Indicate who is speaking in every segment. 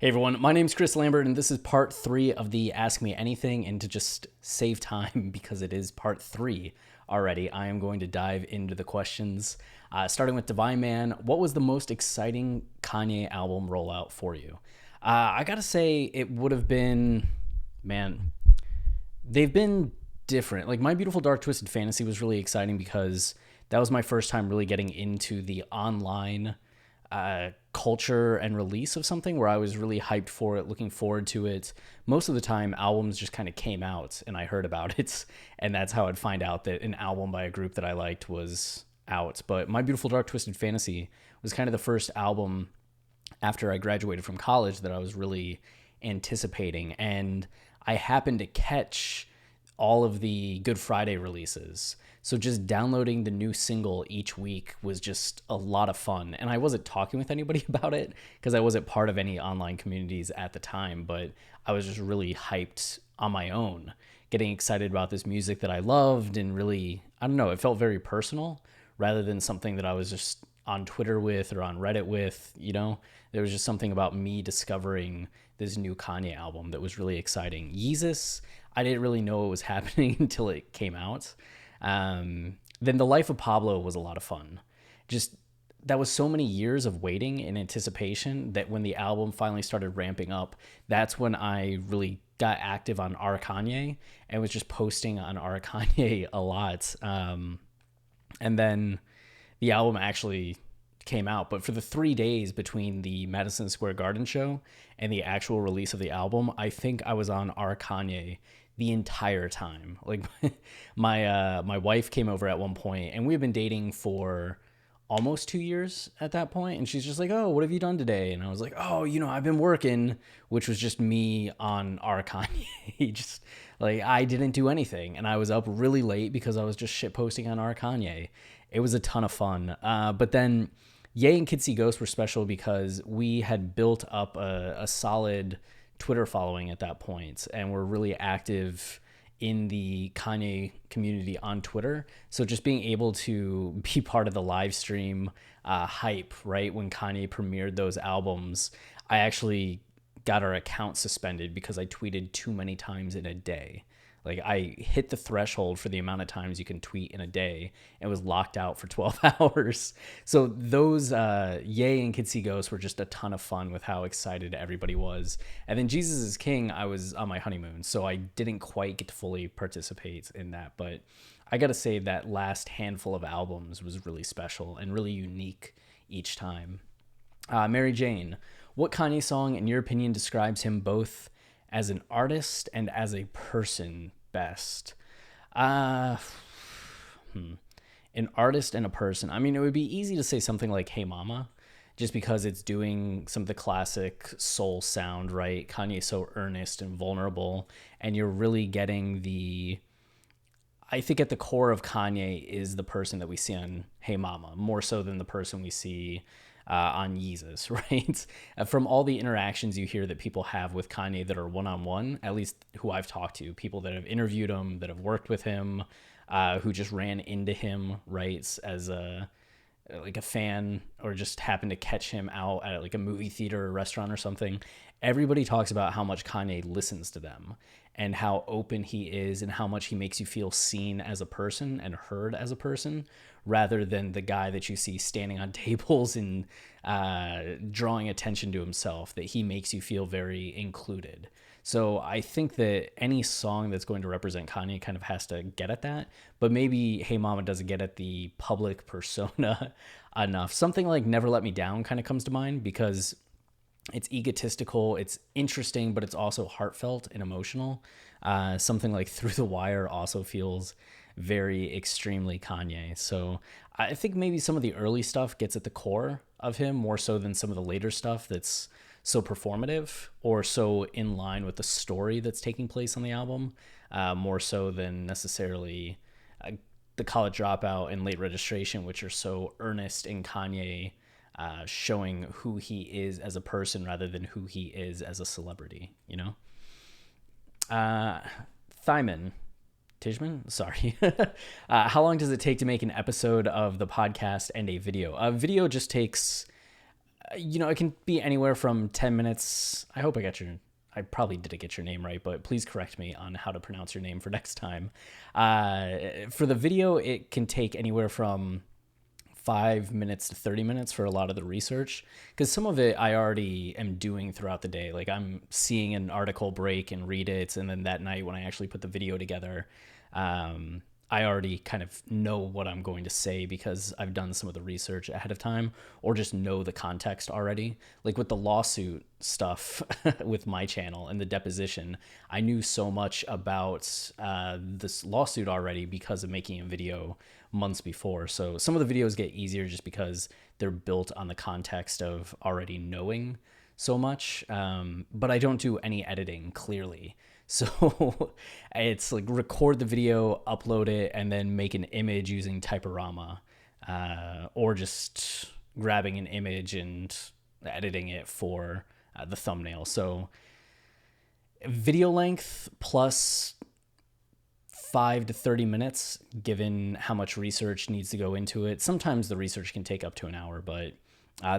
Speaker 1: Hey everyone, my name's Chris Lambert, and this is part 3 of the Ask Me Anything. And to just save time, because it is part 3 already, I am going to dive into the questions. Starting with Divine Man, what was the most exciting Kanye album rollout for you? I gotta say, it would have been, man, they've been different. Like, My Beautiful Dark Twisted Fantasy was really exciting because that was my first time really getting into the online culture and release of something where I was really hyped for it, looking forward to it. Most of the time, albums just kind of came out and I heard about it, and that's how I'd find out that an album by a group that I liked was out. But My Beautiful Dark Twisted Fantasy was kind of the first album after I graduated from college that I was really anticipating, and I happened to catch all of the Good Friday releases. So just downloading the new single each week was just a lot of fun. And I wasn't talking with anybody about it because I wasn't part of any online communities at the time, but I was just really hyped on my own, getting excited about this music that I loved. And really, I don't know, it felt very personal rather than something that I was just on Twitter with or on Reddit with. There was just something about me discovering this new Kanye album that was really exciting. Yeezus, I didn't really know what was happening until it came out. Then The Life of Pablo was a lot of fun. Just that was so many years of waiting in anticipation that when the album finally started ramping up, that's when I really got active on R. Kanye and was just posting on R. Kanye a lot. And then the album actually came out, but for the 3 days between the Madison Square Garden show and the actual release of the album, I think I was on R. Kanye the entire time. Like my wife came over at one point, and we had been dating for almost 2 years at that point, and she's just like, "Oh, what have you done today?" And I was like, "Oh, I've been working," which was just me on R. Kanye. Just like, I didn't do anything, and I was up really late because I was just shit posting on R. Kanye. It was a ton of fun. But then Ye and Kid See Ghost were special because we had built up a solid Twitter following at that point, and we're really active in the Kanye community on Twitter. So just being able to be part of the live stream hype, right, when Kanye premiered those albums, I actually got our account suspended because I tweeted too many times in a day. Like, I hit the threshold for the amount of times you can tweet in a day and was locked out for 12 hours. So those Ye and Kid See Ghost were just a ton of fun with how excited everybody was. And then Jesus is King, I was on my honeymoon, so I didn't quite get to fully participate in that. But I got to say that last handful of albums was really special and really unique each time. Mary Jane, what Kanye song, in your opinion, describes him both as an artist and as a person best? An artist and a person. I mean, it would be easy to say something like Hey Mama, just because it's doing some of the classic soul sound, right? Kanye's so earnest and vulnerable, and you're really getting I think at the core of Kanye is the person that we see on Hey Mama, more so than the person we see on Yeezus, right? From all the interactions you hear that people have with Kanye that are one-on-one, at least who I've talked to, people that have interviewed him, that have worked with him, who just ran into him, right, as a fan, or just happened to catch him out at like a movie theater or restaurant or something. Everybody talks about how much Kanye listens to them and how open he is and how much he makes you feel seen as a person and heard as a person, rather than the guy that you see standing on tables and drawing attention to himself, that he makes you feel very included. So I think that any song that's going to represent Kanye kind of has to get at that, but maybe Hey Mama doesn't get at the public persona enough. Something like Never Let Me Down kind of comes to mind because it's egotistical, it's interesting, but it's also heartfelt and emotional. Something like Through the Wire also feels very extremely Kanye. So I think maybe some of the early stuff gets at the core of him more so than some of the later stuff that's so performative or so in line with the story that's taking place on the album, more so than necessarily the College Dropout and Late Registration, which are so earnest in Kanye showing who he is as a person rather than who he is as a celebrity, Thyman, Tishman, sorry. How long does it take to make an episode of the podcast and a video? A video just takes It can be anywhere from 10 minutes. I probably didn't get your name right, but please correct me on how to pronounce your name for next time. For the video, it can take anywhere from 5 minutes to 30 minutes for a lot of the research, because some of it I already am doing throughout the day. Like, I'm seeing an article break and read it, and then that night when I actually put the video together, I already kind of know what I'm going to say because I've done some of the research ahead of time, or just know the context already. Like with the lawsuit stuff with my channel and the deposition, I knew so much about this lawsuit already because of making a video months before. So some of the videos get easier just because they're built on the context of already knowing so much. But I don't do any editing, clearly. So it's like record the video, upload it, and then make an image using Typorama, or just grabbing an image and editing it for the thumbnail. So video length plus 5 to 30 minutes, given how much research needs to go into it. Sometimes the research can take up to an hour, but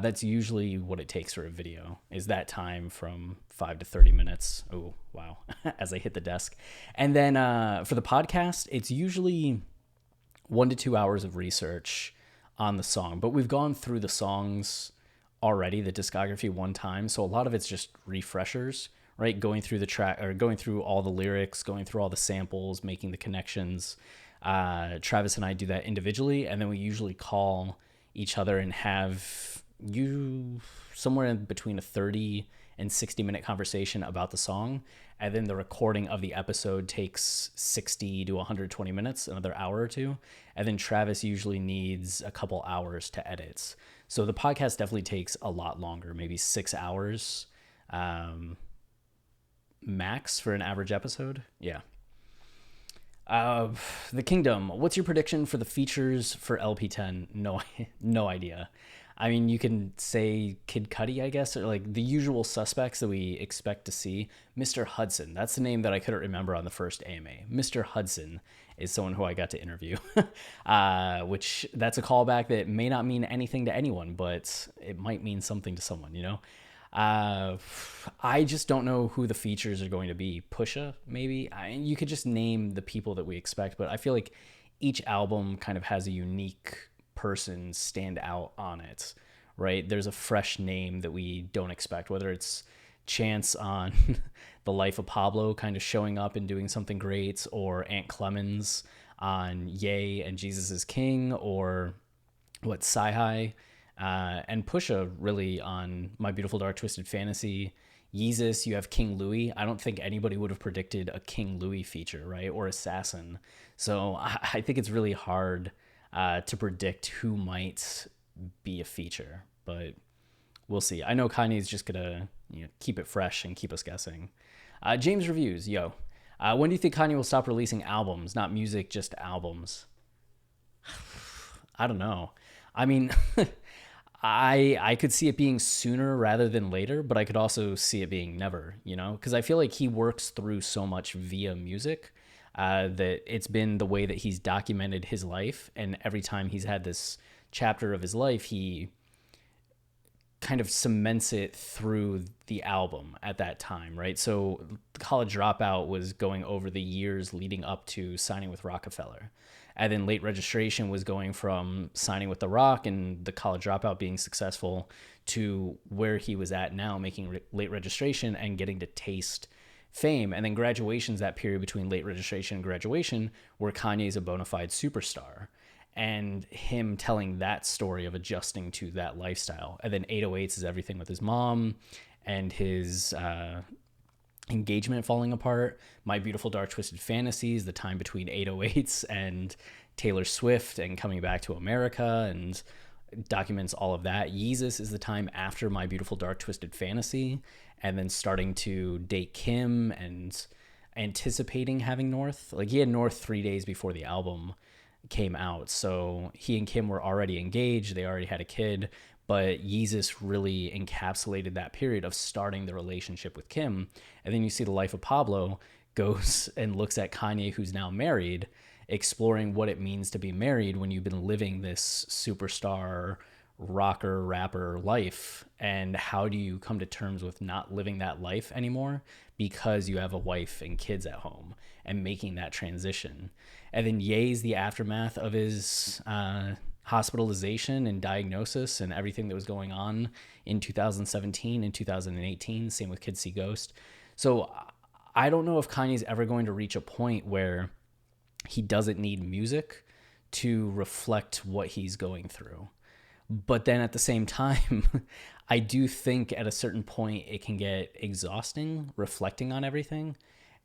Speaker 1: that's usually what it takes for a video, is that time from 5 to 30 minutes. Oh, wow. As I hit the desk. And then for the podcast, it's usually 1 to 2 hours of research on the song. But we've gone through the songs already, the discography, one time. So a lot of it's just refreshers, right? Going through the track, or going through all the lyrics, going through all the samples, making the connections. Travis and I do that individually. And then we usually call each other and have somewhere in between a 30 and 60-minute conversation about the song. And then the recording of the episode takes 60 to 120 minutes, another hour or two. And then Travis usually needs a couple hours to edit. So the podcast definitely takes a lot longer, maybe 6 hours max for an average episode. Yeah. The Kingdom, what's your prediction for the features for LP10? No idea. I mean, you can say Kid Cudi, I guess, or like the usual suspects that we expect to see. Mr. Hudson, that's the name that I couldn't remember on the first AMA. Mr. Hudson is someone who I got to interview, which that's a callback that may not mean anything to anyone, but it might mean something to someone, you know? I just don't know who the features are going to be. Pusha, maybe? You could just name the people that we expect, but I feel like each album kind of has a unique person stand out on it, right? There's a fresh name that we don't expect, whether it's Chance on The Life of Pablo kind of showing up and doing something great, or Aunt Clemens on Ye and Jesus is King, or Sci-Hi, and Pusha really on My Beautiful Dark Twisted Fantasy. Yeezus, you have King Louis. I don't think anybody would have predicted a King Louis feature, right? Or Assassin. So I think it's really hard to predict who might be a feature, but we'll see. I know Kanye's just gonna keep it fresh and keep us guessing. James Reviews, when do you think Kanye will stop releasing albums, not music, just albums? I don't know. I mean, I could see it being sooner rather than later, but I could also see it being never, because I feel like he works through so much via music. That it's been the way that he's documented his life. And every time he's had this chapter of his life, he kind of cements it through the album at that time, right? So College Dropout was going over the years leading up to signing with Rockefeller. And then Late Registration was going from signing with The Rock and the College Dropout being successful to where he was at now, making Late Registration and getting to taste fame. And then Graduation's that period between Late Registration and Graduation where Kanye's a bona fide superstar, and him telling that story of adjusting to that lifestyle. And then 808s is everything with his mom and his engagement falling apart. My Beautiful Dark Twisted Fantasies, the time between 808s and Taylor Swift and coming back to America, and documents all of that. Yeezus is the time after My Beautiful Dark Twisted Fantasy, and then starting to date Kim and anticipating having North. Like, he had North 3 days before the album came out, so he and Kim were already engaged. They already had a kid, but Yeezus really encapsulated that period of starting the relationship with Kim. And then you see The Life of Pablo goes and looks at Kanye, who's now married, exploring what it means to be married when you've been living this superstar rocker rapper life, and how do you come to terms with not living that life anymore because you have a wife and kids at home, and making that transition. And then Ye's the aftermath of his hospitalization and diagnosis and everything that was going on in 2017 and 2018. Same with Kids See Ghost. So I don't know if Kanye's ever going to reach a point where he doesn't need music to reflect what he's going through. But then at the same time, I do think at a certain point it can get exhausting reflecting on everything.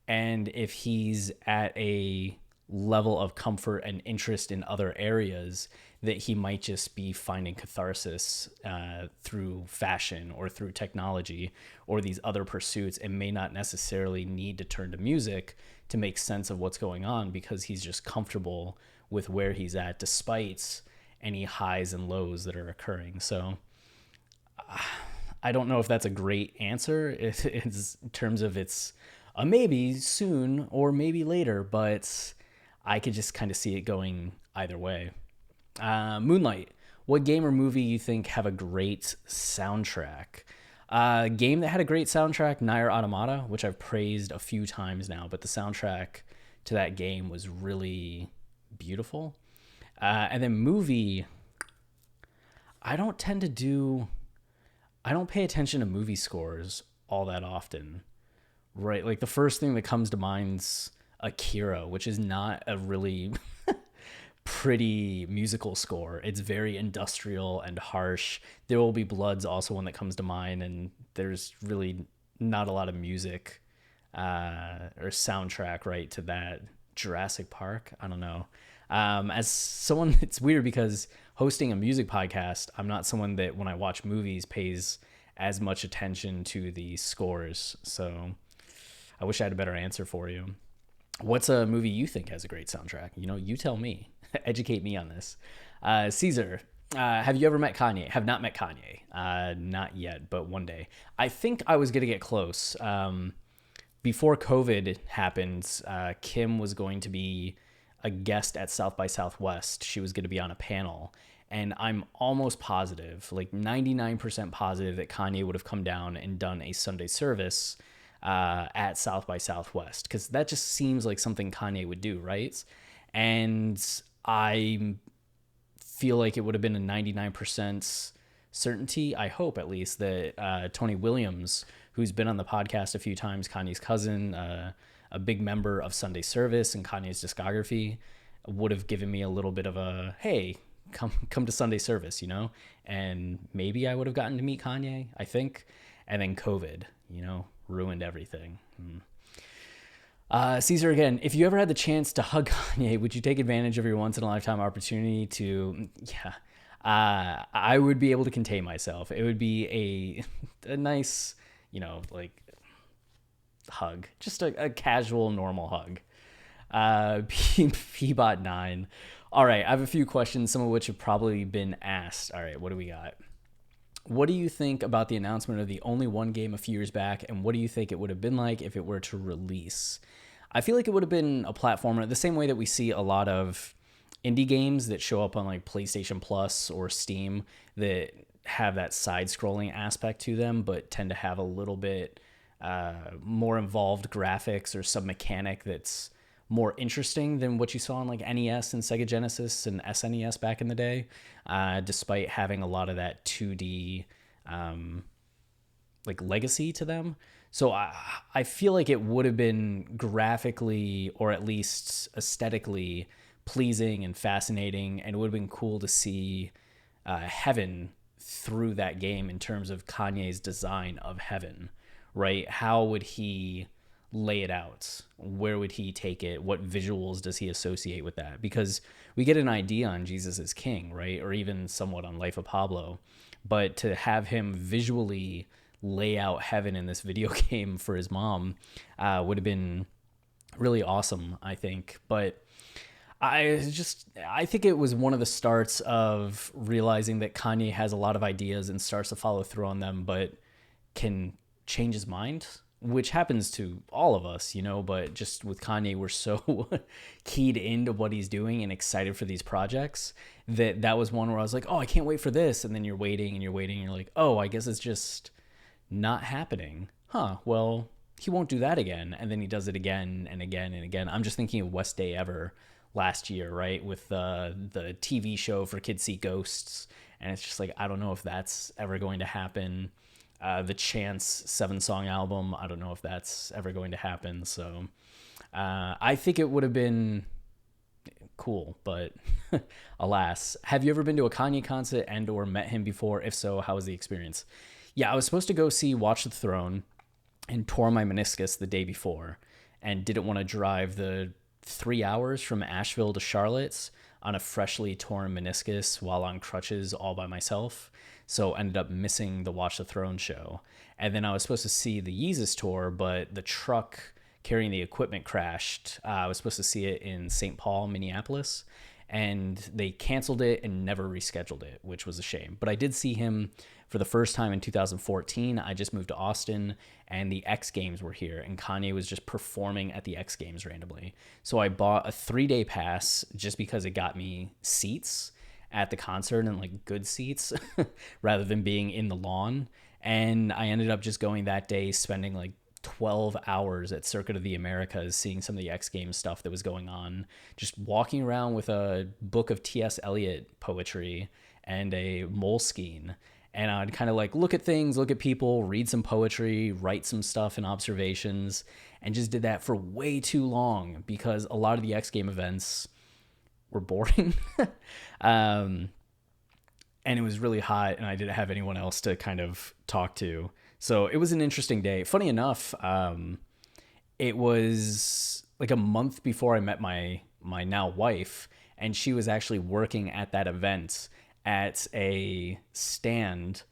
Speaker 1: And if he's at a level of comfort and interest in other areas, that he might just be finding catharsis through fashion or through technology or these other pursuits, and may not necessarily need to turn to music to make sense of what's going on, because he's just comfortable with where he's at despite any highs and lows that are occurring. So I don't know if that's a great answer in terms of it's a maybe soon or maybe later, but I could just kind of see it going either way. Moonlight, what game or movie you think have a great soundtrack? Game that had a great soundtrack, Nier Automata, which I've praised a few times now, but the soundtrack to that game was really beautiful. And then movie, I don't pay attention to movie scores all that often, right? Like the first thing that comes to mind's Akira, which is not a really pretty musical score. It's very industrial and harsh. There Will Be Blood's also one that comes to mind, and there's really not a lot of music or soundtrack right to that. Jurassic Park, I don't know. As someone, it's weird because hosting a music podcast, I'm not someone that when I watch movies pays as much attention to the scores. So I wish I had a better answer for you. What's a movie you think has a great soundtrack? You tell me. Educate me on this. Caesar, have you ever met Kanye? Have not met Kanye. Not yet, but one day. I think I was going to get close. Before COVID happened, Kim was going to be a guest at South by Southwest. She was going to be on a panel. And I'm almost positive, like 99% positive, that Kanye would have come down and done a Sunday service at South by Southwest, because that just seems like something Kanye would do, right? And I feel like it would have been a 99% certainty, I hope at least, that Tony Williams, who's been on the podcast a few times, Kanye's cousin, a big member of Sunday Service and Kanye's discography, would have given me a little bit of a, hey, come to Sunday Service, and maybe I would have gotten to meet Kanye, I think. And then COVID, ruined everything. Caesar, again, if you ever had the chance to hug Kanye, would you take advantage of your once-in-a-lifetime opportunity to, I would be able to contain myself. It would be a nice, hug, just a casual, normal hug. Pbot 9. All right, I have a few questions, some of which have probably been asked. All right, what do we got? What do you think about the announcement of the Only One game a few years back, and what do you think it would have been like if it were to release? I feel like it would have been a platformer, the same way that we see a lot of indie games that show up on like PlayStation Plus or Steam that have that side-scrolling aspect to them, but tend to have a little bit more involved graphics or some mechanic that's more interesting than what you saw on like NES and Sega Genesis and SNES back in the day, despite having a lot of that 2D like legacy to them. So I feel like it would have been graphically or at least aesthetically pleasing and fascinating, and it would have been cool to see heaven through that game in terms of Kanye's design of heaven, right? How would he lay it out? Where would he take it? What visuals does he associate with that? Because we get an idea on Jesus is King, right? Or even somewhat on Life of Pablo. But to have him visually lay out heaven in this video game for his mom would have been really awesome, I think. But I think it was one of the starts of realizing that Kanye has a lot of ideas and starts to follow through on them, but can change his mind which happens to all of us, but just with Kanye, we're so keyed into what he's doing and excited for these projects that was one where I was like, oh, I can't wait for this. And then you're waiting and you're waiting and you're like, oh, I guess it's just not happening. Huh, well, he won't do that again. And then he does it again and again and again. I'm just thinking of West Day Ever last year, right? With the TV show for Kids See Ghosts. And it's just like, I don't know if that's ever going to happen. The Chance 7-song album, I don't know if that's ever going to happen. So I think it would have been cool, but alas. Have you ever been to a Kanye concert and or met him before? If so, how was the experience? Yeah, I was supposed to go see Watch the Throne and tore my meniscus the day before and didn't want to drive the 3 hours from Asheville to Charlotte on a freshly torn meniscus while on crutches all by myself. So ended up missing the Watch the Throne show. And then I was supposed to see the Yeezus tour, but the truck carrying the equipment crashed. I was supposed to see it in St. Paul, Minneapolis, and they canceled it and never rescheduled it, which was a shame. But I did see him for the first time in 2014. I just moved to Austin and the X Games were here and Kanye was just performing at the X Games randomly. So I bought a 3-day pass just because it got me seats at the concert and like good seats rather than being in the lawn. And I ended up just going that day, spending like 12 hours at Circuit of the Americas, seeing some of the X Games stuff that was going on, just walking around with a book of T.S. Eliot poetry and a Moleskine. And I'd kind of like look at things, look at people, read some poetry, write some stuff and observations, and just did that for way too long because a lot of the X Game events were boring. And it was really hot and I didn't have anyone else to kind of talk to. So it was an interesting day. Funny enough, it was like a month before I met my now wife, and she was actually working at that event at a stand,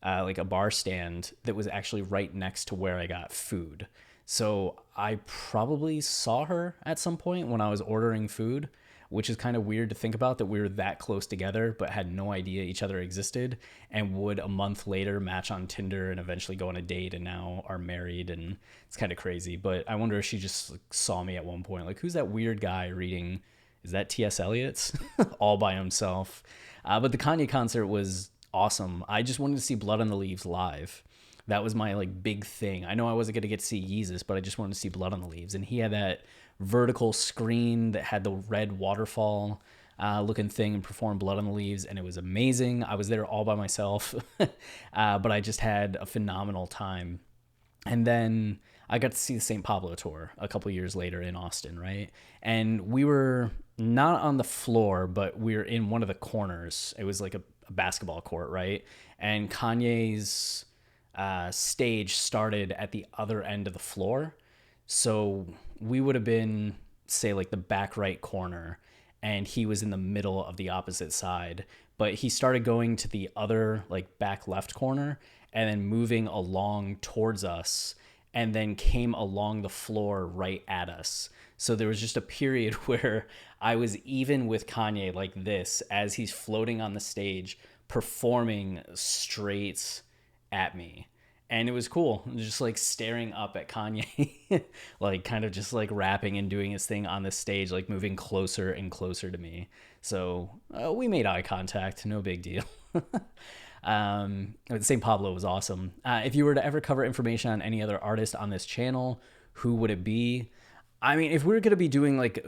Speaker 1: like a bar stand that was actually right next to where I got food. So I probably saw her at some point when I was ordering food, which is kind of weird to think about that we were that close together but had no idea each other existed and would a month later match on Tinder and eventually go on a date and now are married. And it's kind of crazy. But I wonder if she just like, saw me at one point. Like, who's that weird guy reading? Is that T.S. Eliot's all by himself? But the Kanye concert was awesome. I just wanted to see Blood on the Leaves live. That was my like big thing. I know I wasn't going to get to see Yeezus, but I just wanted to see Blood on the Leaves. And he had that vertical screen that had the red waterfall looking thing and performed Blood on the Leaves, and it was amazing. I was there all by myself, but I just had a phenomenal time. And then I got to see the St. Pablo tour a couple years later in Austin, right? And we were not on the floor, but we were in one of the corners. It was like a basketball court, right? And Kanye's stage started at the other end of the floor. So we would have been, say, like the back right corner, and he was in the middle of the opposite side. But he started going to the other, like, back left corner and then moving along towards us and then came along the floor right at us. So there was just a period where I was even with Kanye like this as he's floating on the stage, performing straight at me. And it was cool, just like staring up at Kanye, like kind of just like rapping and doing his thing on the stage, like moving closer and closer to me. So we made eye contact, no big deal. St. Pablo was awesome. If you were to ever cover information on any other artist on this channel, who would it be? I mean, if we were going to be doing like,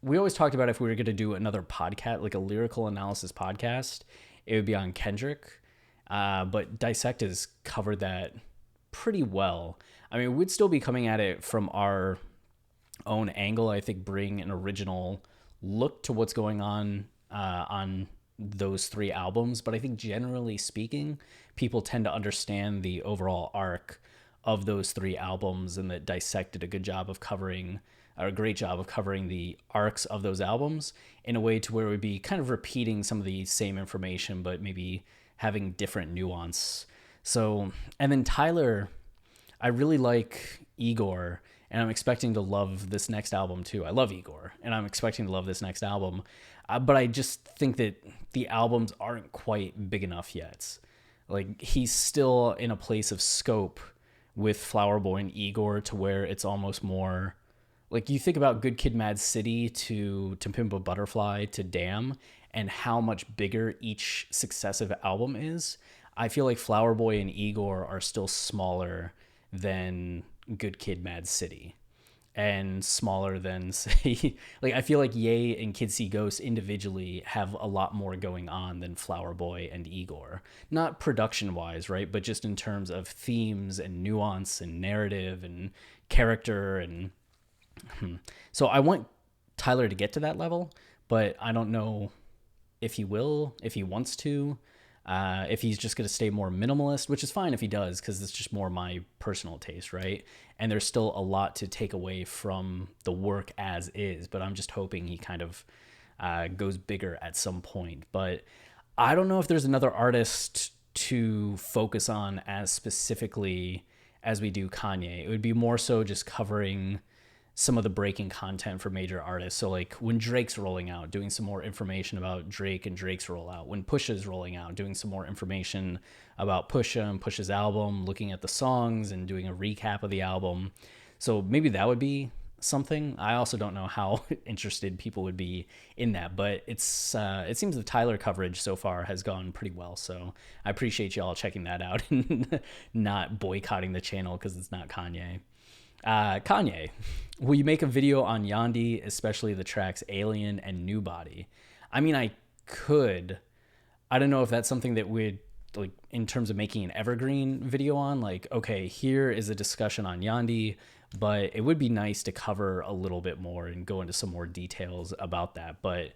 Speaker 1: we always talked about if we were going to do another podcast, like a lyrical analysis podcast, it would be on Kendrick. But Dissect has covered that pretty well. I mean, we'd still be coming at it from our own angle. I think bring an original look to what's going on those 3 albums. But I think generally speaking, people tend to understand the overall arc of those 3 albums, and that Dissect did a good job of covering, or a great job of covering the arcs of those albums in a way to where it would be kind of repeating some of the same information, but maybe having different nuance. So, and then Tyler, I really like Igor, and I'm expecting to love this next album too. I love Igor, and I'm expecting to love this next album. But I just think that the albums aren't quite big enough yet. Like, he's still in a place of scope with Flower Boy and Igor to where it's almost more like you think about Good Kid, Mad City to Pimp a Butterfly to Damn, and how much bigger each successive album is. I feel like Flower Boy and Igor are still smaller than Good Kid, Mad City, and smaller than say like I feel like Ye and Kid See Ghost individually have a lot more going on than Flower Boy and Igor. Not production wise, right? But just in terms of themes and nuance and narrative and character and so I want Tyler to get to that level, but I don't know if he will, if he wants to, if he's just going to stay more minimalist, which is fine if he does, because it's just more my personal taste, right? And there's still a lot to take away from the work as is, but I'm just hoping he kind of goes bigger at some point. But I don't know if there's another artist to focus on as specifically as we do Kanye. It would be more so just covering some of the breaking content for major artists. So like when Drake's rolling out, doing some more information about Drake and Drake's rollout. When Pusha's rolling out, doing some more information about Pusha and Pusha's album, looking at the songs and doing a recap of the album. So maybe that would be something. I also don't know how interested people would be in that, but it seems the Tyler coverage so far has gone pretty well. So I appreciate y'all checking that out and not boycotting the channel because it's not Kanye. Kanye, will you make a video on Yandhi, especially the tracks Alien and New Body? I mean, I could. I don't know if that's something that would, like, in terms of making an evergreen video on, like, okay, here is a discussion on Yandhi, but it would be nice to cover a little bit more and go into some more details about that. But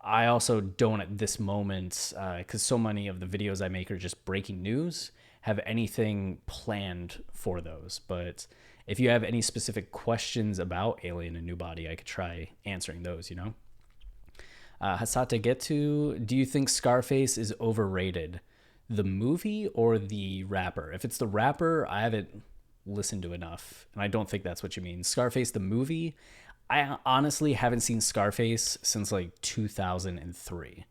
Speaker 1: I also don't at this moment, because so many of the videos I make are just breaking news, have anything planned for those. But if you have any specific questions about Alien and New Body, I could try answering those, you know? Hasata Getu, do you think Scarface is overrated? The movie or the rapper? If it's the rapper, I haven't listened to enough, and I don't think that's what you mean. Scarface, the movie, I honestly haven't seen Scarface since like 2003.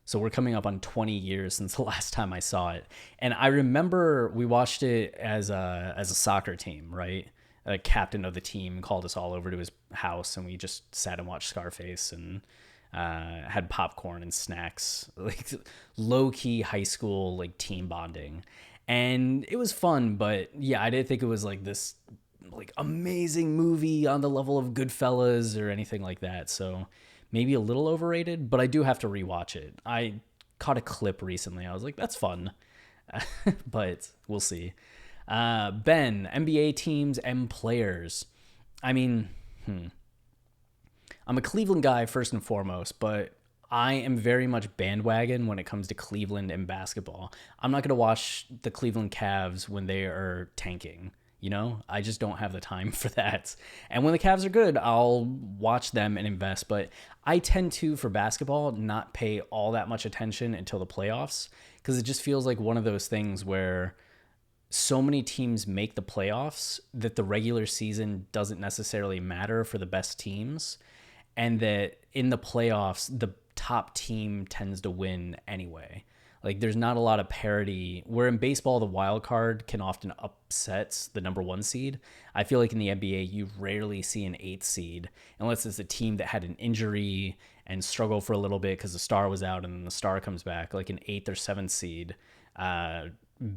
Speaker 1: So we're coming up on 20 years since the last time I saw it. And I remember we watched it as a soccer team, right? A captain of the team called us all over to his house, and we just sat and watched Scarface and had popcorn and snacks, like low-key high school like team bonding. And it was fun, but yeah, I didn't think it was like this like amazing movie on the level of Goodfellas or anything like that. So maybe a little overrated, but I do have to rewatch it. I caught a clip recently. I was like, that's fun, but we'll see. Ben, NBA teams and players. I mean, I'm a Cleveland guy first and foremost, but I am very much bandwagon when it comes to Cleveland and basketball. I'm not going to watch the Cleveland Cavs when they are tanking. You know, I just don't have the time for that. And when the Cavs are good, I'll watch them and invest. But I tend to, for basketball, not pay all that much attention until the playoffs, because it just feels like one of those things where so many teams make the playoffs that the regular season doesn't necessarily matter for the best teams. And that in the playoffs, the top team tends to win anyway. Like, there's not a lot of parity, where in baseball, the wild card can often upset the number one seed. I feel like in the NBA, you rarely see an 8th seed, unless it's a team that had an injury and struggled for a little bit because the star was out and then the star comes back. Like an 8th or 7th seed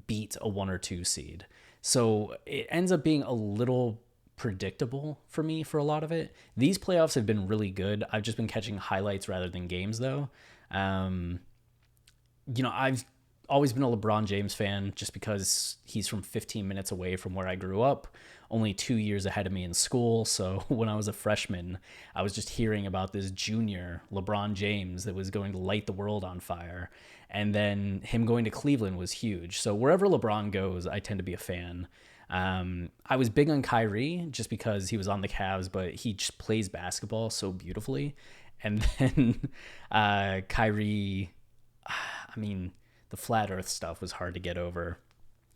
Speaker 1: beat a 1 or 2 seed. So it ends up being a little predictable for me for a lot of it. These playoffs have been really good. I've just been catching highlights rather than games, though. You know, I've always been a LeBron James fan just because he's from 15 minutes away from where I grew up, only 2 years ahead of me in school. So when I was a freshman, I was just hearing about this junior LeBron James that was going to light the world on fire. And then him going to Cleveland was huge. So wherever LeBron goes, I tend to be a fan. I was big on Kyrie just because he was on the Cavs, but he just plays basketball so beautifully. And then Kyrie, I mean, the flat earth stuff was hard to get over.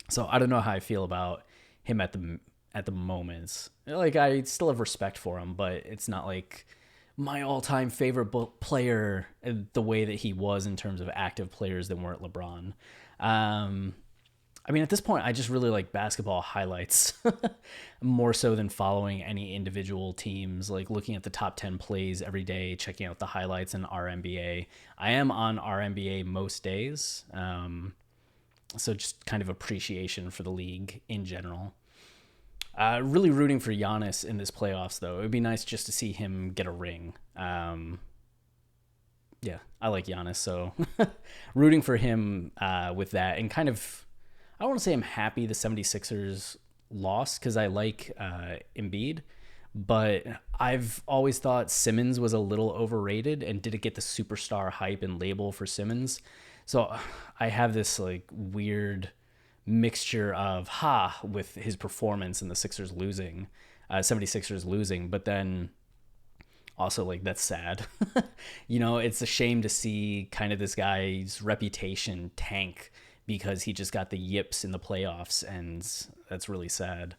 Speaker 1: So I don't know how I feel about him at the moment. Like, I still have respect for him, but it's not like my all-time favorite player the way that he was in terms of active players that weren't LeBron. I mean, at this point, I just really like basketball highlights more so than following any individual teams, like looking at the top 10 plays every day, checking out the highlights in RNBA. I am on RNBA most days. So just kind of appreciation for the league in general. Really rooting for Giannis in this playoffs, though. It would be nice just to see him get a ring. Yeah, I like Giannis, so rooting for him with that. And kind of, I don't want to say I'm happy the 76ers lost because I like Embiid, but I've always thought Simmons was a little overrated and didn't get the superstar hype and label for Simmons. So I have this like weird mixture of with his performance and the Sixers losing, 76ers losing, but then also like that's sad. It's a shame to see kind of this guy's reputation tank because he just got the yips in the playoffs, and that's really sad.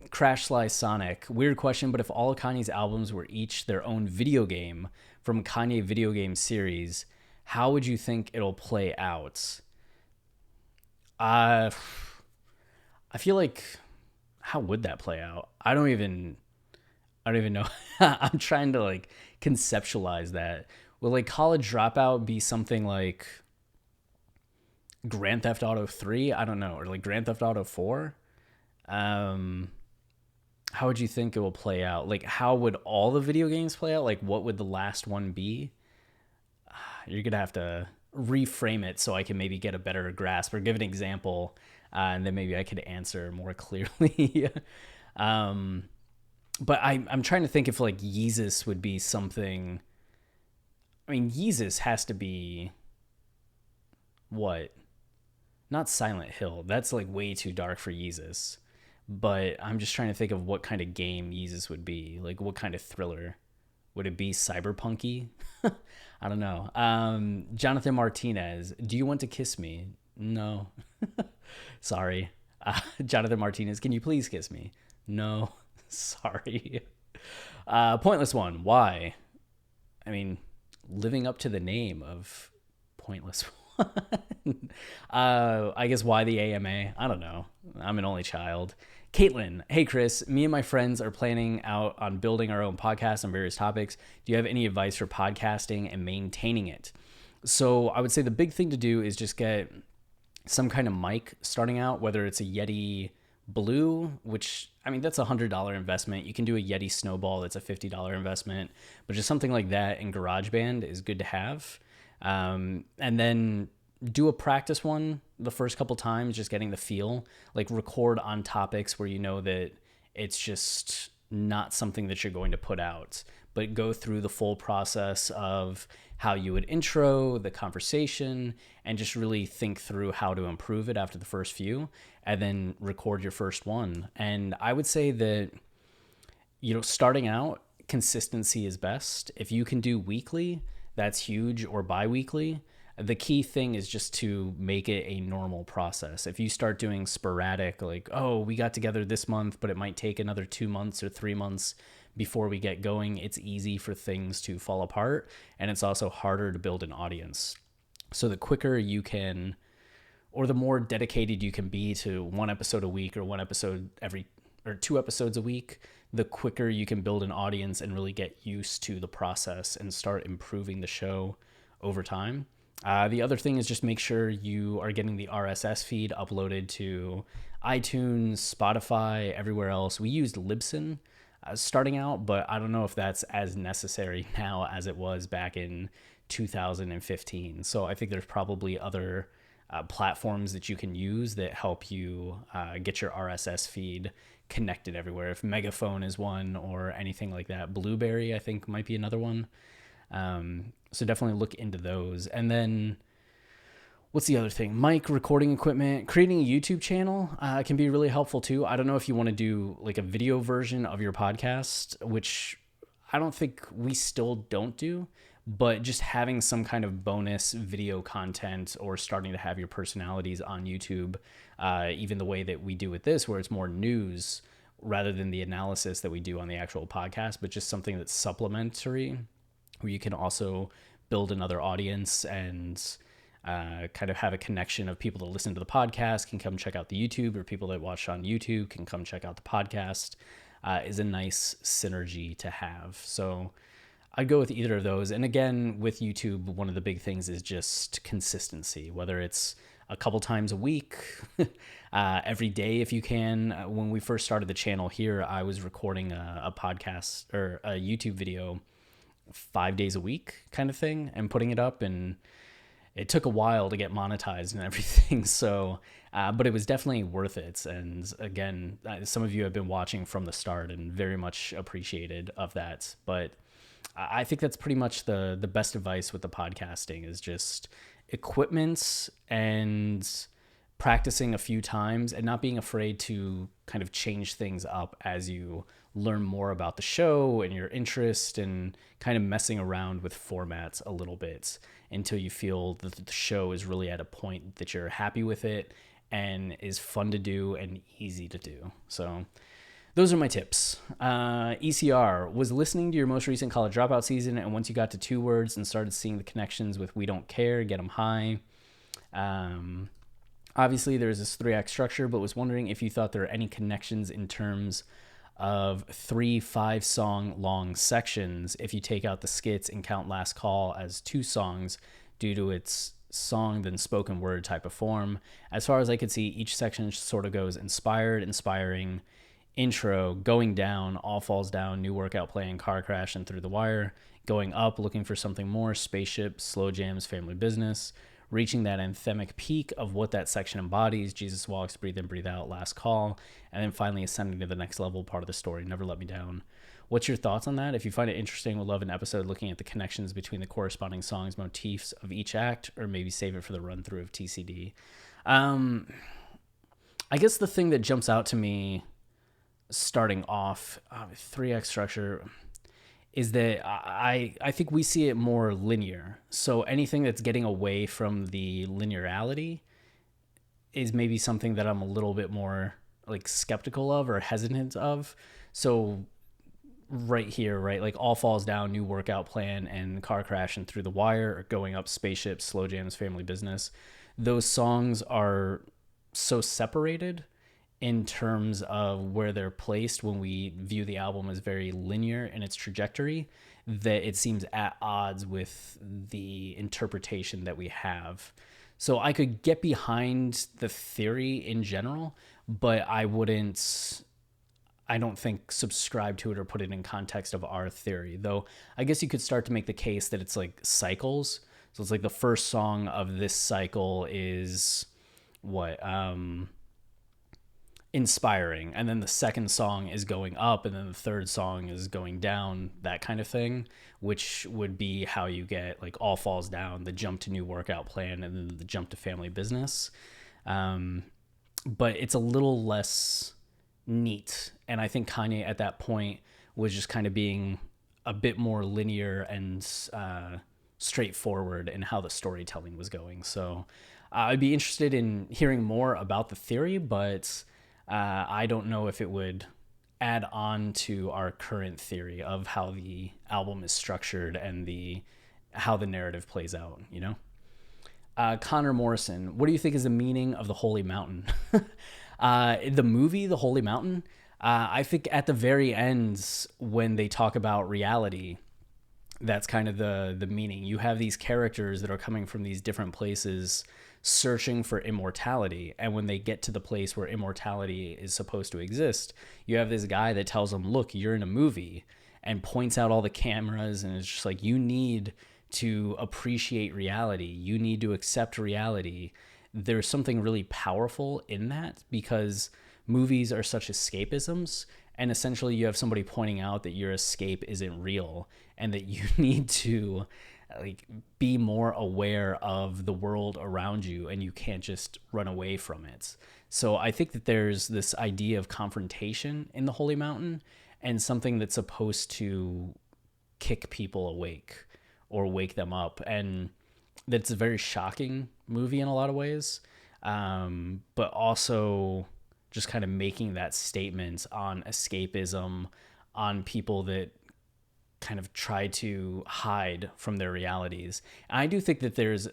Speaker 1: Crash Sly Sonic, weird question, but if all of Kanye's albums were each their own video game from Kanye video game series, how would you think it'll play out? I feel like, how would that play out? I don't even know. I'm trying to like conceptualize that. Will like College Dropout be something like Grand Theft Auto 3? I don't know. Or like Grand Theft Auto 4? How would you think it will play out? Like, how would all the video games play out? Like, what would the last one be? You're going to have to reframe it so I can maybe get a better grasp or give an example, and then maybe I could answer more clearly. But I'm trying to think if like Yeezus would be something. I mean, Yeezus has to be what? Not Silent Hill. That's like way too dark for Yeezus. But I'm just trying to think of what kind of game Yeezus would be. Like, what kind of thriller? Would it be cyberpunky? I don't know. Jonathan Martinez, do you want to kiss me? No. Sorry. Jonathan Martinez, can you please kiss me? No. Sorry. Pointless one. Why? I mean, living up to the name of Pointless One. I guess why the AMA? I don't know. I'm an only child. Caitlin, hey Chris, me and my friends are planning out on building our own podcast on various topics. Do you have any advice for podcasting and maintaining it? So I would say the big thing to do is just get some kind of mic starting out, whether it's a Yeti Blue, which, I mean, that's $100 investment. You can do a Yeti Snowball, that's a $50 investment, but just something like that in GarageBand is good to have. And then do a practice one the first couple times, just getting the feel, like record on topics where you know that it's just not something that you're going to put out, but go through the full process of how you would intro the conversation and just really think through how to improve it after the first few, and then record your first one. And I would say that, starting out, consistency is best. If you can do weekly, that's huge, or bi-weekly. The key thing is just to make it a normal process. If you start doing sporadic, like, oh, we got together this month, but it might take another 2 months or 3 months before we get going, it's easy for things to fall apart. And it's also harder to build an audience. So the quicker you can, or the more dedicated you can be to one episode a week, or or 2 episodes a week, the quicker you can build an audience and really get used to the process and start improving the show over time. The other thing is just make sure you are getting the RSS feed uploaded to iTunes, Spotify, everywhere else. We used Libsyn starting out, but I don't know if that's as necessary now as it was back in 2015. So I think there's probably other platforms that you can use that help you get your RSS feed connected everywhere. If Megaphone is one or anything like that, Blueberry I think might be another one. So definitely look into those. And then what's the other thing? Mic, recording equipment, creating a YouTube channel can be really helpful too. I don't know if you want to do like a video version of your podcast, which I don't think we still don't do, but just having some kind of bonus video content or starting to have your personalities on YouTube, even the way that we do with this, where it's more news rather than the analysis that we do on the actual podcast, but just something that's supplementary, where you can also build another audience and kind of have a connection of people that listen to the podcast can come check out the YouTube, or people that watch on YouTube can come check out the podcast, is a nice synergy to have. So I'd go with either of those. And again, with YouTube, one of the big things is just consistency, whether it's a couple times a week, every day if you can. When we first started the channel here, I was recording a podcast or a YouTube video 5 days a week kind of thing and putting it up, and it took a while to get monetized and everything. So, but it was definitely worth it. And again, some of you have been watching from the start and very much appreciated of that. But I think that's pretty much the best advice with the podcasting is just equipment and practicing a few times and not being afraid to kind of change things up as you learn more about the show and your interest, and kind of messing around with formats a little bit until you feel that the show is really at a point that you're happy with it and is fun to do and easy to do. So those are my tips. ECR was listening to your most recent college dropout season, and once you got to 2 words and started seeing the connections with We Don't Care, Get 'Em High. Obviously, there's this 3-act structure, but was wondering if you thought there are any connections in terms of 3 5-song long sections if you take out the skits and count Last Call as 2 songs due to its song then spoken word type of form. As far as I could see, each section sort of goes inspired, inspiring, intro, going down, all falls down, new workout plan, car crash, and through the wire, going up, looking for something more, spaceship, slow jams, family business, reaching that anthemic peak of what that section embodies, Jesus walks, breathe in, breathe out, last call, and then finally ascending to the next level, part of the story, never let me down. What's your thoughts on that? If you find it interesting, would love an episode looking at the connections between the corresponding songs, motifs of each act, or maybe save it for the run through of TCD. I guess the thing that jumps out to me starting off, 3-act structure, is that I think we see it more linear. So anything that's getting away from the linearity is maybe something that I'm a little bit more like skeptical of or hesitant of. So right here, right, like all falls down, new workout plan, and car crash and through the wire, or going up, spaceship, slow jams, family business. Those songs are so separated in terms of where they're placed when we view the album as very linear in its trajectory, that it seems at odds with the interpretation that we have. So I could get behind the theory in general, but I don't think subscribe to it or put it in context of our theory. Though I guess you could start to make the case that it's like cycles. So it's like the first song of this cycle is what? Inspiring, and then the second song is going up, and then the third song is going down, that kind of thing, which would be how you get like all falls down, the jump to new workout plan, and then the jump to family business. But it's a little less neat, and I think Kanye at that point was just kind of being a bit more linear and straightforward in how the storytelling was going. So I'd be interested in hearing more about the theory, but I don't know if it would add on to our current theory of how the album is structured and how the narrative plays out, you know? Connor Morrison, what do you think is the meaning of the Holy Mountain? The movie, The Holy Mountain, I think at the very end, when they talk about reality, that's kind of the meaning. You have these characters that are coming from these different places searching for immortality, and when they get to the place where immortality is supposed to exist, you have this guy that tells them, look, you're in a movie, and points out all the cameras, and it's just like, you need to appreciate reality, you need to accept reality. There's something really powerful in that, because movies are such escapisms, and essentially you have somebody pointing out that your escape isn't real, and that you need to like be more aware of the world around you, and you can't just run away from it. So I think that there's this idea of confrontation in the Holy Mountain, and something that's supposed to kick people awake or wake them up, and that's a very shocking movie in a lot of ways, but also just kind of making that statement on escapism, on people that kind of try to hide from their realities. And I do think that there's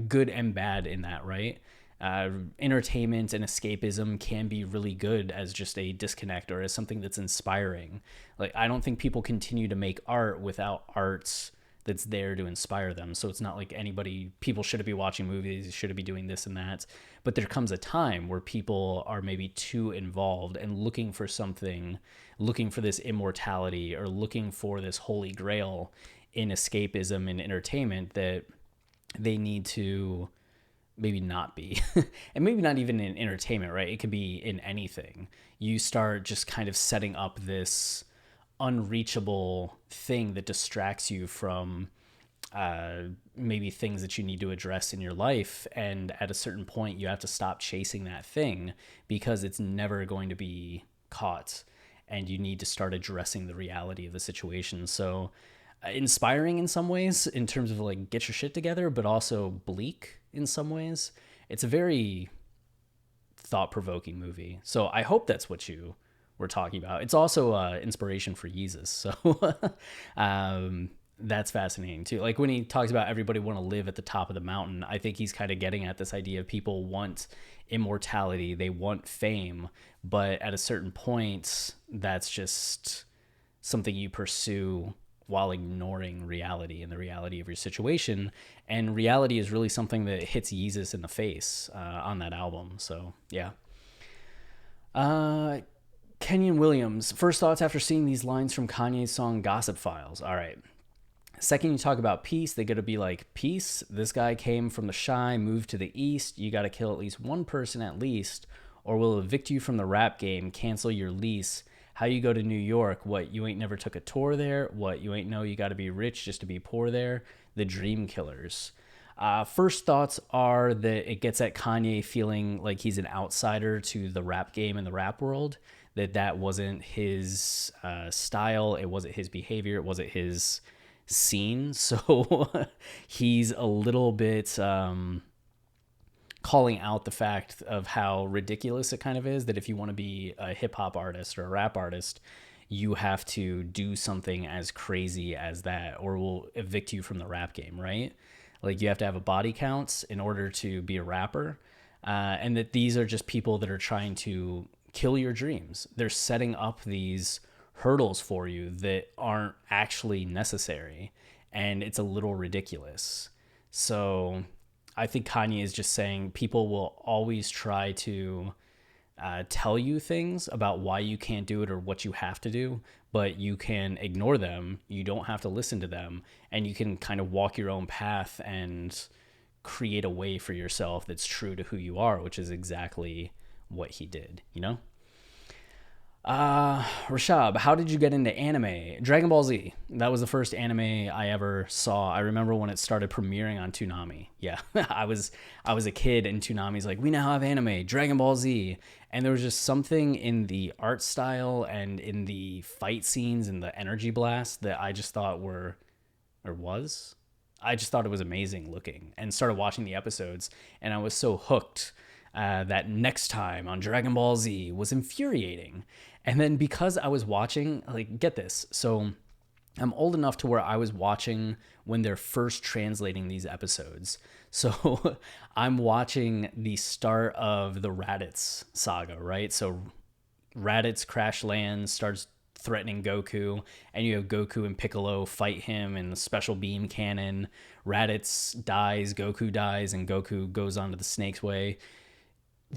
Speaker 1: good and bad in that, right? Entertainment and escapism can be really good as just a disconnect or as something that's inspiring. Like, I don't think people continue to make art without art that's there to inspire them. So it's not like people shouldn't be watching movies, shouldn't be doing this and that. But there comes a time where people are maybe too involved and looking for something, looking for this immortality or looking for this holy grail in escapism and entertainment that they need to maybe not be. And maybe not even in entertainment, right? It could be in anything. You start just kind of setting up this unreachable thing that distracts you from maybe things that you need to address in your life. And at a certain point, you have to stop chasing that thing because it's never going to be caught. And you need to start addressing the reality of the situation. So inspiring in some ways in terms of like get your shit together, but also bleak in some ways. It's a very thought-provoking movie. So I hope that's what you were talking about. It's also inspiration for Yeezus. So that's fascinating too. Like when he talks about everybody want to live at the top of the mountain, I think he's kind of getting at this idea of people want immortality, they want fame, but at a certain point, that's just something you pursue while ignoring reality and the reality of your situation. And reality is really something that hits Yeezus in the face on that album. So, yeah. Kenyon Williams, first thoughts after seeing these lines from Kanye's song Gossip Files. All right. Second, you talk about peace. They got to be like, peace. This guy came from the shy, moved to the east. You got to kill at least one person at least, or we'll evict you from the rap game, cancel your lease. How you go to New York? What, you ain't never took a tour there? What, you ain't know you got to be rich just to be poor there? The Dream Killers. First thoughts are that it gets at Kanye feeling like he's an outsider to the rap game and the rap world, that wasn't his style, it wasn't his behavior, it wasn't his scene. So he's a little bit calling out the fact of how ridiculous it kind of is that if you want to be a hip hop artist or a rap artist, you have to do something as crazy as that or we'll evict you from the rap game, right? Like you have to have a body count in order to be a rapper. And that these are just people that are trying to kill your dreams. They're setting up these hurdles for you that aren't actually necessary. And it's a little ridiculous. So I think Kanye is just saying people will always try to tell you things about why you can't do it or what you have to do, but you can ignore them. You don't have to listen to them, and you can kind of walk your own path and create a way for yourself that's true to who you are, which is exactly what he did, you know? Rashab, how did you get into anime? Dragon Ball Z. That was the first anime I ever saw. I remember when it started premiering on Toonami. Yeah, I was a kid and Toonami's like, we now have anime, Dragon Ball Z. And there was just something in the art style and in the fight scenes and the energy blast that I just thought I just thought it was amazing looking and started watching the episodes. And I was so hooked that next time on Dragon Ball Z was infuriating. And then because I was watching, like, get this. So I'm old enough to where I was watching when they're first translating these episodes. So I'm watching the start of the Raditz saga, right? So Raditz crash lands, starts threatening Goku, and you have Goku and Piccolo fight him in the special beam cannon. Raditz dies, Goku dies, and Goku goes on to the Snake's Way.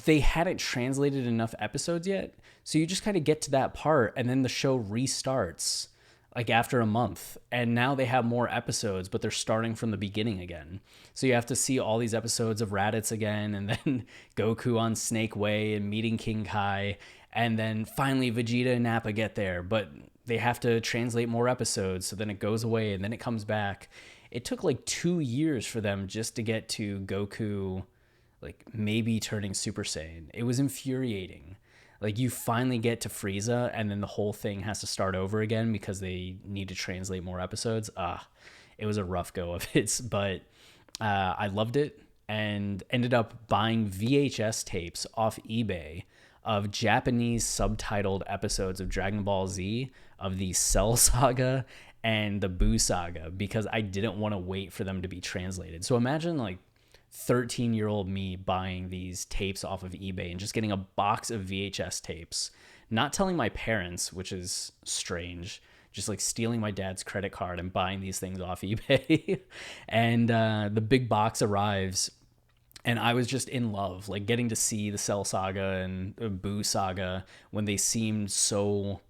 Speaker 1: They hadn't translated enough episodes yet, so you just kind of get to that part, and then the show restarts like after a month, and now they have more episodes, but they're starting from the beginning again. So you have to see all these episodes of Raditz again, and then Goku on Snake Way and meeting King Kai, and then finally Vegeta and Nappa get there, but they have to translate more episodes, so then it goes away, and then it comes back. It took like 2 years for them just to get to Goku like maybe turning Super Saiyan. It was infuriating. Like you finally get to Frieza and then the whole thing has to start over again because they need to translate more episodes. It was a rough go of it, but I loved it and ended up buying VHS tapes off eBay of Japanese subtitled episodes of Dragon Ball Z, of the Cell Saga, and the Boo Saga because I didn't want to wait for them to be translated. So imagine like 13-year-old me buying these tapes off of eBay and just getting a box of VHS tapes, not telling my parents, which is strange, just like stealing my dad's credit card and buying these things off eBay. And the big box arrives, and I was just in love, like getting to see the Cell Saga and the Boo Saga when they seemed so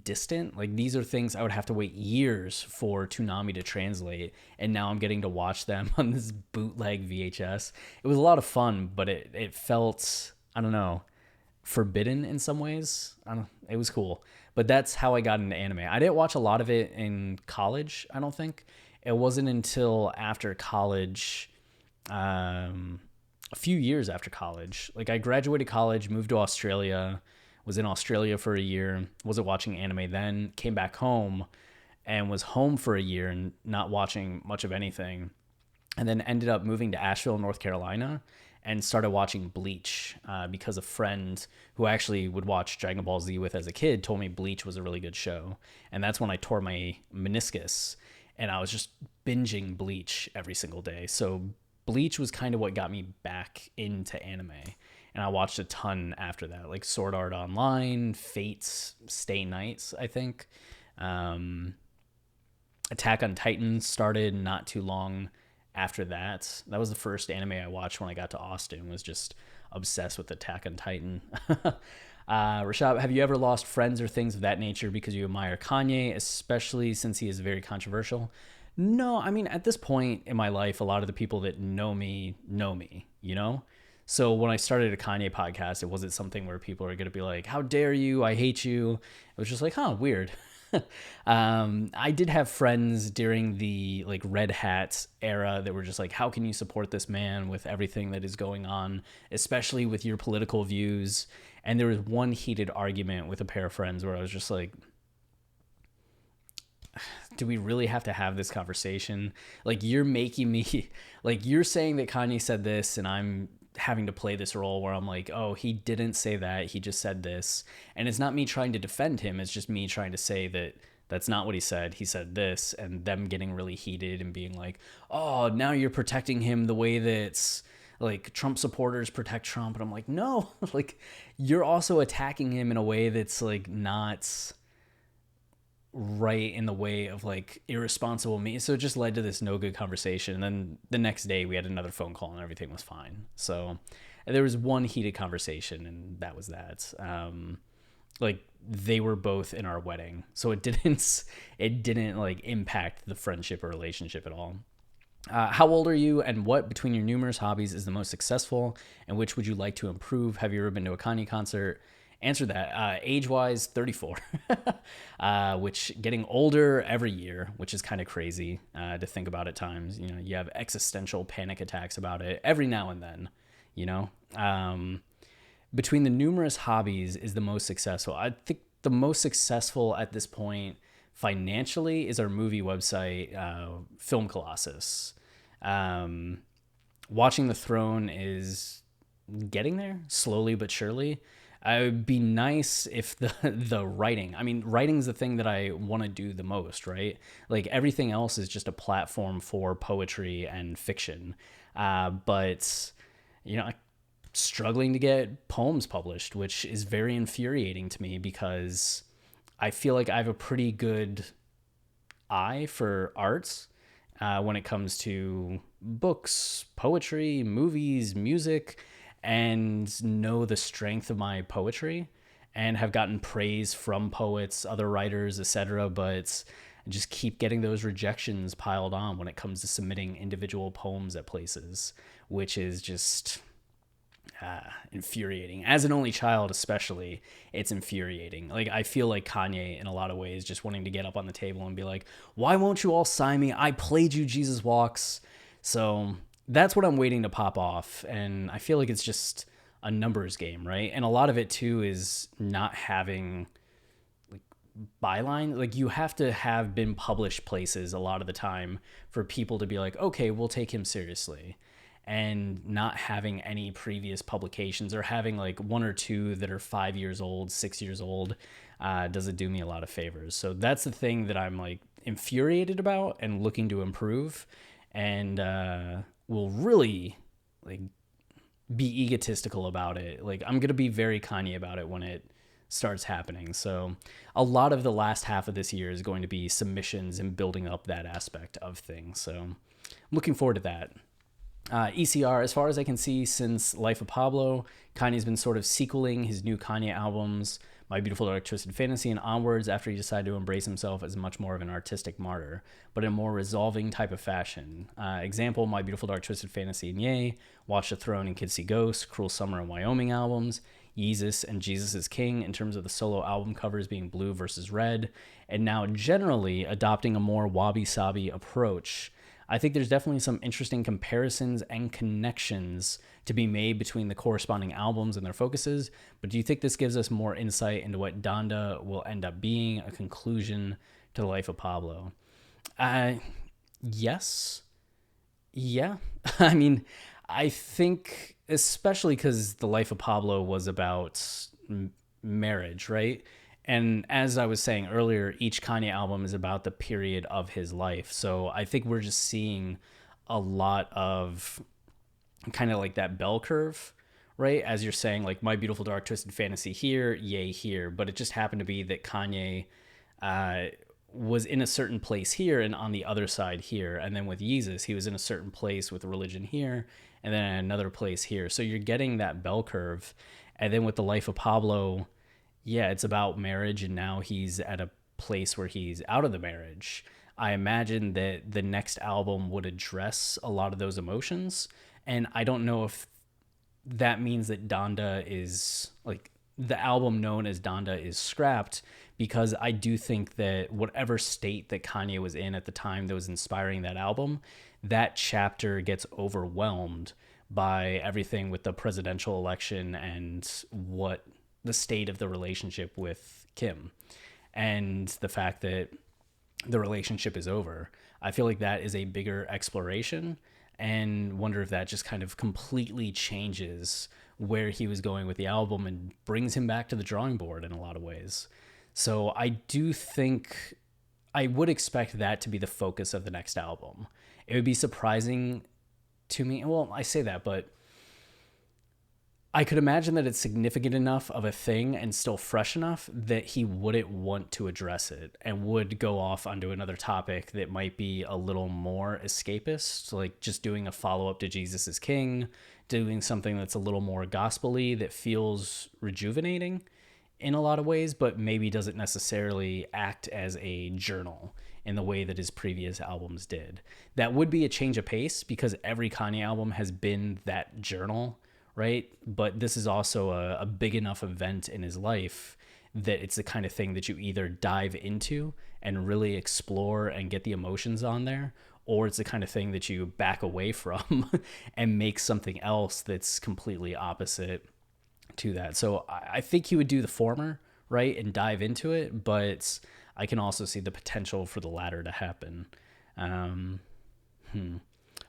Speaker 1: distant. Like these are things I would have to wait years for Toonami to translate, and now I'm getting to watch them on this bootleg VHS. It was a lot of fun, but it felt, I don't know, forbidden in some ways. I don't. It was cool, but that's how I got into anime. I didn't watch a lot of it in college. I don't think it wasn't until after college, a few years after college. Like I graduated college, moved to Australia, was in Australia for a year, wasn't watching anime then, came back home and was home for a year and not watching much of anything. And then ended up moving to Asheville, North Carolina, and started watching Bleach because a friend who I actually would watch Dragon Ball Z with as a kid told me Bleach was a really good show. And that's when I tore my meniscus, and I was just binging Bleach every single day. So Bleach was kind of what got me back into anime. And I watched a ton after that, like Sword Art Online, Fates, Stay Nights, I think. Attack on Titan started not too long after that. That was the first anime I watched when I got to Austin, was just obsessed with Attack on Titan. Rashab, have you ever lost friends or things of that nature because you admire Kanye, especially since he is very controversial? No, I mean, at this point in my life, a lot of the people that know me, you know? So when I started a Kanye podcast, it wasn't something where people are going to be like, how dare you? I hate you. It was just like, huh, weird. I did have friends during the like Red Hat era that were just like, how can you support this man with everything that is going on, especially with your political views? And there was one heated argument with a pair of friends where I was just like, do we really have to have this conversation? Like, you're making me, like, you're saying that Kanye said this, and I'm having to play this role where I'm like, oh, he didn't say that, he just said this. And it's not me trying to defend him, it's just me trying to say that that's not what he said this, and them getting really heated and being like, oh, now you're protecting him the way that's like Trump supporters protect Trump. And I'm like, no, like, you're also attacking him in a way that's like not right, in the way of like irresponsible me. So it just led to this no good conversation. And then the next day we had another phone call and everything was fine. So there was one heated conversation, and that was that. Like, they were both in our wedding, so it didn't like impact the friendship or relationship at all. How old are you, and what between your numerous hobbies is the most successful, and which would you like to improve? Have you ever been to a Kanye concert? Answer that. Age-wise, 34, which getting older every year, which is kind of crazy to think about at times. You know, you have existential panic attacks about it every now and then, you know. Between the numerous hobbies is the most successful. I think the most successful at this point financially is our movie website, Film Colossus. Watching the Throne is getting there slowly but surely. It would be nice if the writing, I mean, writing's the thing that I want to do the most, right? Like, everything else is just a platform for poetry and fiction. But, you know, struggling to get poems published, which is very infuriating to me because I feel like I have a pretty good eye for arts when it comes to books, poetry, movies, music, and know the strength of my poetry and have gotten praise from poets, other writers, etc. But I just keep getting those rejections piled on when it comes to submitting individual poems at places, which is just infuriating. As an only child especially, it's infuriating. Like, I feel like Kanye in a lot of ways just wanting to get up on the table and be like, why won't you all sign me? I played you Jesus Walks. So that's what I'm waiting to pop off. And I feel like it's just a numbers game, right? And a lot of it too is not having like byline. Like, you have to have been published places a lot of the time for people to be like, okay, we'll take him seriously. And not having any previous publications, or having like one or two that are 5 years old, 6 years old, doesn't do me a lot of favors. So that's the thing that I'm like infuriated about and looking to improve, and will really like be egotistical about it. Like, I'm gonna be very Kanye about it when it starts happening. So a lot of the last half of this year is going to be submissions and building up that aspect of things. So I'm looking forward to that. ECR, as far as I can see, since Life of Pablo, Kanye's been sort of sequeling his new Kanye albums, My Beautiful Dark Twisted Fantasy and onwards, after he decided to embrace himself as much more of an artistic martyr, but in a more resolving type of fashion. Example, My Beautiful Dark Twisted Fantasy and Yay, Watch the Throne and Kids See Ghosts, Cruel Summer and Wyoming albums, Yeezus and Jesus is King in terms of the solo album covers being blue versus red, and now generally adopting a more wabi-sabi approach. I think there's definitely some interesting comparisons and connections to be made between the corresponding albums and their focuses, but do you think this gives us more insight into what Donda will end up being, a conclusion to the Life of Pablo? Yes. Yeah. I mean, I think especially because the Life of Pablo was about marriage, right? And as I was saying earlier, each Kanye album is about the period of his life. So I think we're just seeing a lot of kind of like that bell curve, right? As you're saying, like My Beautiful Dark Twisted Fantasy here, Yay here. But it just happened to be that Kanye was in a certain place here and on the other side here. And then with Yeezus, he was in a certain place with religion here and then another place here. So you're getting that bell curve. And then with the Life of Pablo, yeah, it's about marriage, and now he's at a place where he's out of the marriage. I imagine that the next album would address a lot of those emotions, and I don't know if that means that Donda is, like, the album known as Donda is scrapped, because I do think that whatever state that Kanye was in at the time that was inspiring that album, that chapter gets overwhelmed by everything with the presidential election and what the state of the relationship with Kim and the fact that the relationship is over. I feel like that is a bigger exploration, and wonder if that just kind of completely changes where he was going with the album and brings him back to the drawing board in a lot of ways. So I do think I would expect that to be the focus of the next album. It would be surprising to me. Well, I say that, but I could imagine that it's significant enough of a thing and still fresh enough that he wouldn't want to address it and would go off onto another topic that might be a little more escapist, like just doing a follow-up to Jesus is King, doing something that's a little more gospel-y that feels rejuvenating in a lot of ways, but maybe doesn't necessarily act as a journal in the way that his previous albums did. That would be a change of pace, because every Kanye album has been that journal, right? But this is also a big enough event in his life that it's the kind of thing that you either dive into and really explore and get the emotions on there, or it's the kind of thing that you back away from and make something else that's completely opposite to that. So I think he would do the former, right, and dive into it, but I can also see the potential for the latter to happen.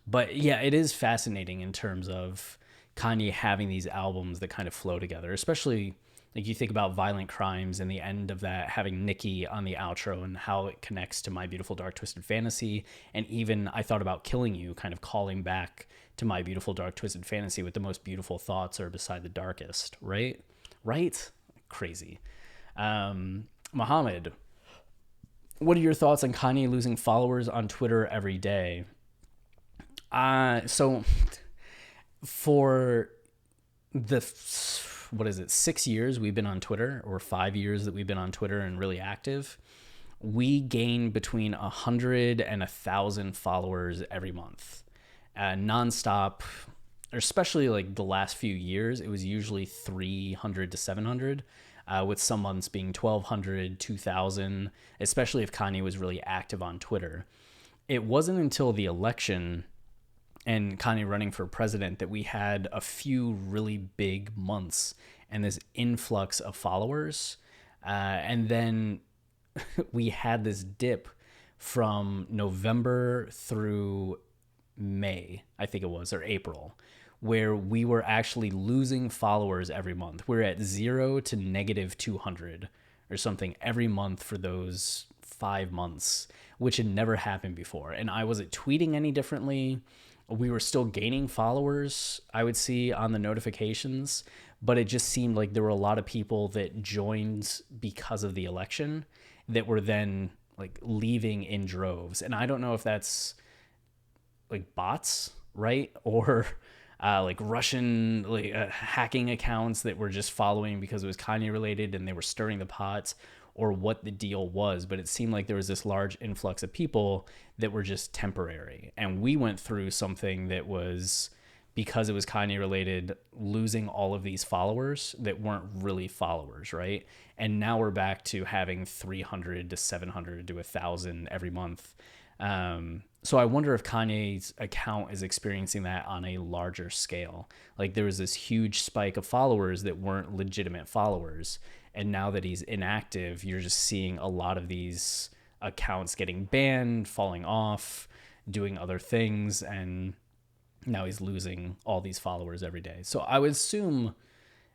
Speaker 1: But yeah, it is fascinating in terms of Kanye having these albums that kind of flow together, especially like you think about Violent Crimes and the end of that having Nicki on the outro and how it connects to My Beautiful Dark Twisted Fantasy. And even I Thought About Killing You kind of calling back to My Beautiful Dark Twisted Fantasy with the most beautiful thoughts are beside the darkest, right? Right? Crazy. Muhammad, what are your thoughts on Kanye losing followers on Twitter every day? So for the 6 years we've been on Twitter, or 5 years that we've been on Twitter and really active, we gain between 100 and 1,000 followers every month, nonstop. Especially like the last few years, it was usually 300 to 700, with some months being 1,200, 2,000, especially if Kanye was really active on Twitter. It wasn't until the election and Kanye running for president that we had a few really big months and this influx of followers. And then we had this dip from November through May, I think it was, or April, where we were actually losing followers every month. We're at 0 to -200 or something every month for those 5 months, which had never happened before. And I wasn't tweeting any differently. We were still gaining followers, I would see on the notifications, but it just seemed like there were a lot of people that joined because of the election that were then like leaving in droves. And I don't know if that's like bots, right? Or like Russian like hacking accounts that were just following because it was Kanye related and they were stirring the pot, or what the deal was. But it seemed like there was this large influx of people that were just temporary. And we went through something that was, because it was Kanye related, losing all of these followers that weren't really followers, right? And now we're back to having 300 to 700 to 1,000 every month. So I wonder if Kanye's account is experiencing that on a larger scale. Like there was this huge spike of followers that weren't legitimate followers. And now that he's inactive, you're just seeing a lot of these accounts getting banned, falling off, doing other things. And now he's losing all these followers every day. So I would assume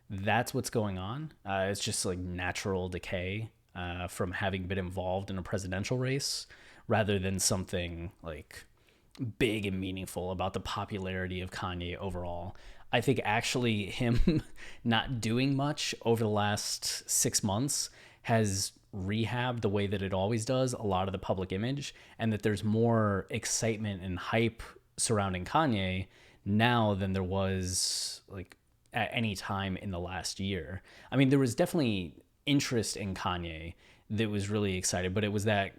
Speaker 1: that's what's going on. It's just like natural decay from having been involved in a presidential race, rather than something like big and meaningful about the popularity of Kanye overall. I think actually him not doing much over the last 6 months has rehabbed the way that it always does a lot of the public image, and that there's more excitement and hype surrounding Kanye now than there was like at any time in the last year. I mean, there was definitely interest in Kanye that was really excited, but it was that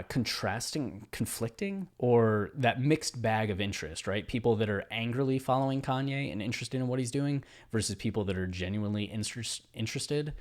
Speaker 1: conflicting, or that mixed bag of interest, right? People that are angrily following Kanye and interested in what he's doing versus people that are genuinely interested.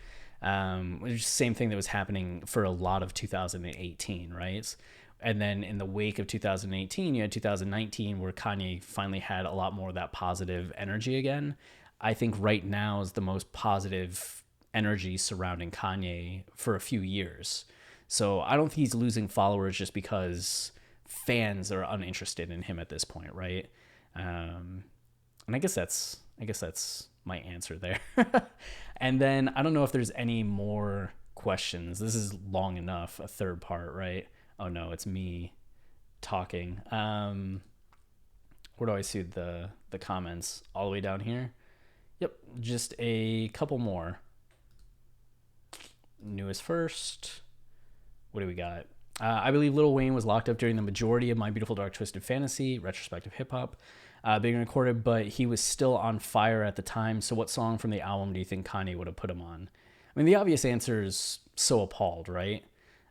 Speaker 1: Which is the same thing that was happening for a lot of 2018, right? And then in the wake of 2018, you had 2019 where Kanye finally had a lot more of that positive energy again. I think right now is the most positive energy surrounding Kanye for a few years. So I don't think he's losing followers just because fans are uninterested in him at this point, right? And I guess that's my answer there. And then I don't know if there's any more questions. This is long enough, a third part, right? Oh no, it's me talking. Where do I see the comments? All the way down here? Yep, just a couple more. Newest first. What do we got? I believe Lil Wayne was locked up during the majority of My Beautiful Dark Twisted Fantasy, retrospective hip hop, being recorded, but he was still on fire at the time. So what song from the album do you think Kanye would have put him on? I mean, the obvious answer is So Appalled, right?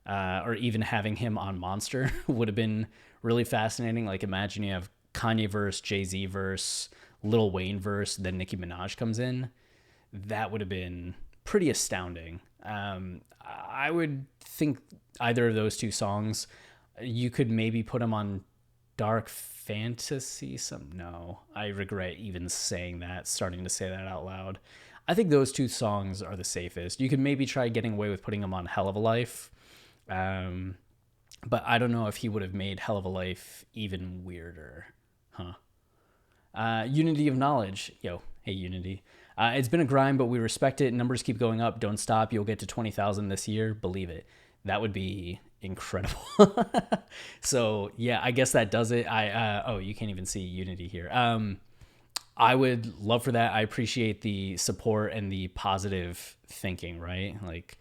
Speaker 1: Or even having him on Monster would have been really fascinating. Like imagine you have Kanye verse, Jay-Z verse, Lil Wayne verse, then Nicki Minaj comes in. That would have been pretty astounding. I would think either of those two songs, you could maybe put them on Dark Fantasy. No, I regret even saying that, starting to say that out loud. I think those two songs are the safest. You could maybe try getting away with putting them on Hell of a Life. But I don't know if he would have made Hell of a Life even weirder. Unity of Knowledge. Yo, hey, Unity. It's been a grind, but we respect it. Numbers keep going up. Don't stop. You'll get to 20,000 this year. Believe it. That would be incredible. So, yeah, I guess that does it. Oh, you can't even see Unity here. I would love for that. I appreciate the support and the positive thinking, right? Like,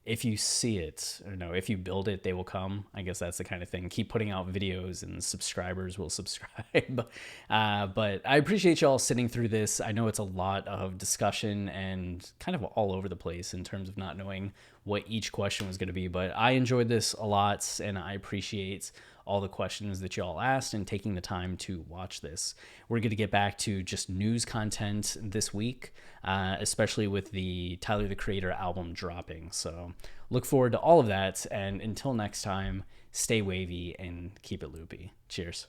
Speaker 1: if you see it, or no, if you build it, they will come. I guess that's the kind of thing. Keep putting out videos and subscribers will subscribe. But I appreciate y'all sitting through this. I know it's a lot of discussion and kind of all over the place in terms of not knowing what each question was going to be. But I enjoyed this a lot, and I appreciate all the questions that y'all asked and taking the time to watch this. We're going to get back to just news content this week, especially with the Tyler, the Creator album dropping. So look forward to all of that. And until next time, stay wavy and keep it loopy. Cheers.